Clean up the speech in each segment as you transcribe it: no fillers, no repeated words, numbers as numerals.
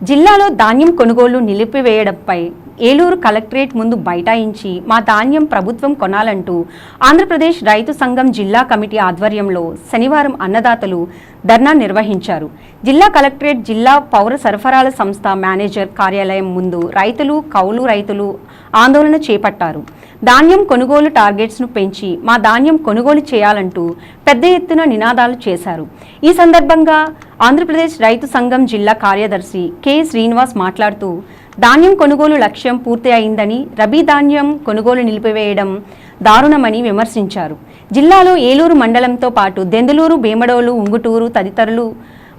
జిల్లాలో ధాన్యం కొనుగోలు నిలిపివేయడంపై ఏలూరు కలెక్టరేట్ ముందు బైఠాయించి మా ధాన్యం ప్రభుత్వం కొనాలంటూ ఆంధ్రప్రదేశ్ రైతు సంఘం జిల్లా కమిటీ ఆధ్వర్యంలో శనివారం అన్నదాతలు ధర్నా నిర్వహించారు. జిల్లా కలెక్టరేట్ జిల్లా పౌర సరఫరాల సంస్థ మేనేజర్ కార్యాలయం ముందు కౌలు రైతులు ఆందోళన చేపట్టారు. ధాన్యం కొనుగోలు టార్గెట్స్ను పెంచి మా ధాన్యం కొనుగోలు చేయాలంటూ పెద్ద ఎత్తున నినాదాలు చేశారు. ఈ సందర్భంగా ఆంధ్రప్రదేశ్ రైతు సంఘం జిల్లా కార్యదర్శి కె శ్రీనివాస్ మాట్లాడుతూ ధాన్యం కొనుగోలు లక్ష్యం పూర్తి అయిందని, రబీ ధాన్యం కొనుగోలు నిలిపివేయడం దారుణమని విమర్శించారు. జిల్లాలో ఏలూరు మండలంతో పాటు దెందులూరు, భీమడోలు, ఉంగుటూరు తదితరులు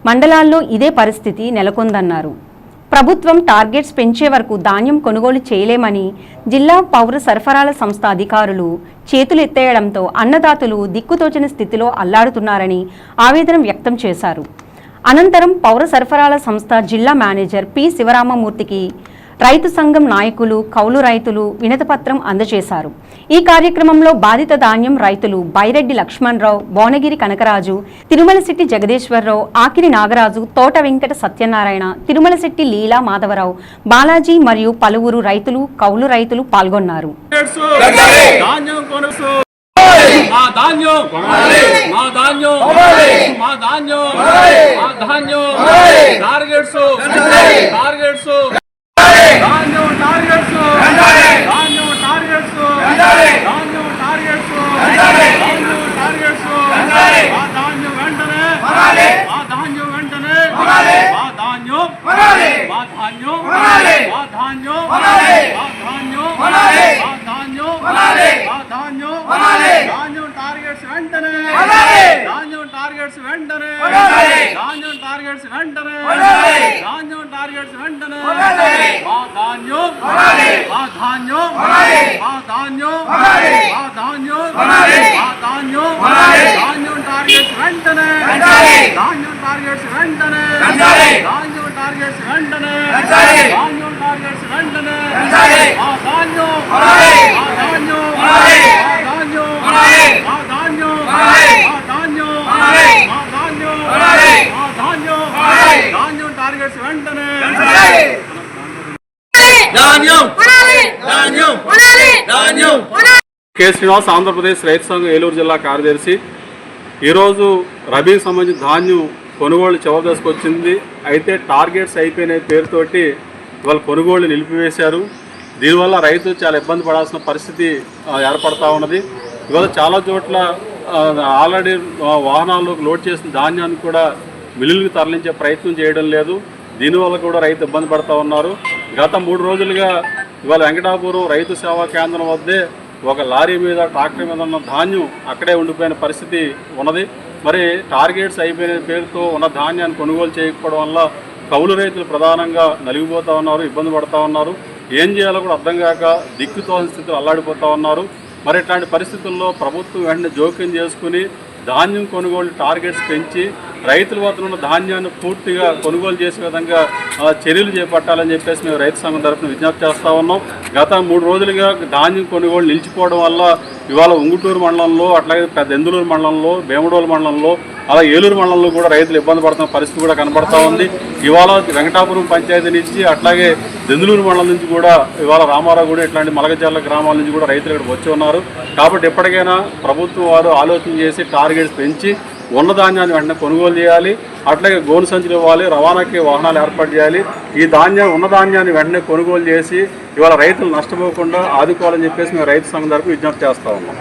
మండలాల్లో ఇదే పరిస్థితి నెలకొందన్నారు. ప్రభుత్వం టార్గెట్స్ పెంచే వరకు ధాన్యం కొనుగోలు చేయలేమని జిల్లా పౌర సరఫరాల సంస్థ అధికారులు చేతులు ఎత్తేయడంతో అన్నదాతలు దిక్కుతోచని స్థితిలో అల్లాడుతున్నారని ఆవేదన వ్యక్తం చేశారు. అనంతరం పౌర సరఫరాల సంస్థ జిల్లా మేనేజర్ పి శివరామమూర్తికి రైతు సంఘం నాయకులు, కౌలు రైతులు వినతిపత్రం అందజేశారు. ఈ కార్యక్రమంలో బాధిత ధాన్యం రైతులు బైరెడ్డి లక్ష్మణరావు, భువనగిరి కనకరాజు, తిరుమలశెట్టి జగదీశ్వరరావు, ఆకిరి నాగరాజు, తోట వెంకట సత్యనారాయణ, తిరుమలశెట్టి లీలా మాధవరావు, బాలాజీ మరియు పలువురు రైతులు, కౌలు రైతులు పాల్గొన్నారు. కె శ్రీనివాస్, ఆంధ్రప్రదేశ్ రైతు సంఘం ఏలూరు జిల్లా కార్యదర్శి. ఈరోజు రబీకి సంబంధించిన ధాన్యం కొనుగోలు చివరి దశకు వచ్చింది. అయితే టార్గెట్స్ అయిపోయిన పేరుతోటి ఇవాళ కొనుగోలు నిలిపివేశారు. దీనివల్ల రైతు చాలా ఇబ్బంది పడాల్సిన పరిస్థితి ఏర్పడతా ఉన్నది. ఇవాళ చాలా చోట్ల ఆల్రెడీ వాహనాల్లోకి లోడ్ చేసిన ధాన్యాన్ని కూడా మిల్లులకు తరలించే ప్రయత్నం చేయడం లేదు. దీనివల్ల కూడా రైతు ఇబ్బంది పడుతూ ఉన్నారు. గత 3 రోజులుగా ఇవాళ వెంకటాపురం రైతు సేవా కేంద్రం వద్దే ఒక లారీ మీద, ట్రాక్టర్ మీద ఉన్న ధాన్యం అక్కడే ఉండిపోయిన పరిస్థితి ఉన్నది. మరి టార్గెట్స్ అయిపోయిన పేరుతో ఉన్న ధాన్యాన్ని కొనుగోలు చేయకపోవడం వల్ల కౌలు రైతులు ప్రధానంగా నలిగిపోతూ ఉన్నారు, ఇబ్బంది పడుతూ ఉన్నారు. ఏం చేయాలో కూడా అర్థం కాక దిక్కుతోని స్థితిలో అల్లాడిపోతూ ఉన్నారు. మరి ఇట్లాంటి పరిస్థితుల్లో ప్రభుత్వం వెంటనే జోక్యం చేసుకుని ధాన్యం కొనుగోలు టార్గెట్స్ పెంచి రైతుల వద్ద ఉన్న ధాన్యాన్ని పూర్తిగా కొనుగోలు చేసే విధంగా చర్యలు చేపట్టాలని చెప్పేసి మేము రైతు సంఘం తరఫున విజ్ఞప్తి చేస్తూ ఉన్నాం. గత 3 రోజులుగా ధాన్యం కొనుగోలు నిలిచిపోవడం వల్ల ఇవాళ ఉంగుటూరు మండలంలో, అట్లాగే దెందులూరు మండలంలో, భీమడోలు మండలంలో, అలా ఏలూరు మండలంలో కూడా రైతులు ఇబ్బంది పడుతున్న పరిస్థితి కూడా కనబడతా ఉంది. ఇవాళ వెంకటాపురం పంచాయతీ నుంచి, అట్లాగే దెందులూరు మండలం నుంచి కూడా ఇవాళ రామారావు కూడా ఇట్లాంటి మలగజర్ల గ్రామాల నుంచి కూడా రైతులు ఇక్కడ వచ్చి ఉన్నారు. కాబట్టి ఎప్పటికైనా ప్రభుత్వం వారు ఆలోచన చేసి టార్గెట్స్ పెంచి ఉన్న ధాన్యాన్ని వెంటనే కొనుగోలు చేయాలి. అట్లాగే గోను సంచులు ఇవ్వాలి, రవాణాకి వాహనాలు ఏర్పాటు చేయాలి. ఈ ఉన్న ధాన్యాన్ని వెంటనే కొనుగోలు చేసి ఇవాళ రైతులు నష్టపోకుండా ఆదుకోవాలని చెప్పేసి మేము రైతు సంఘం తరఫున విజ్ఞప్తి చేస్తా ఉన్నాం.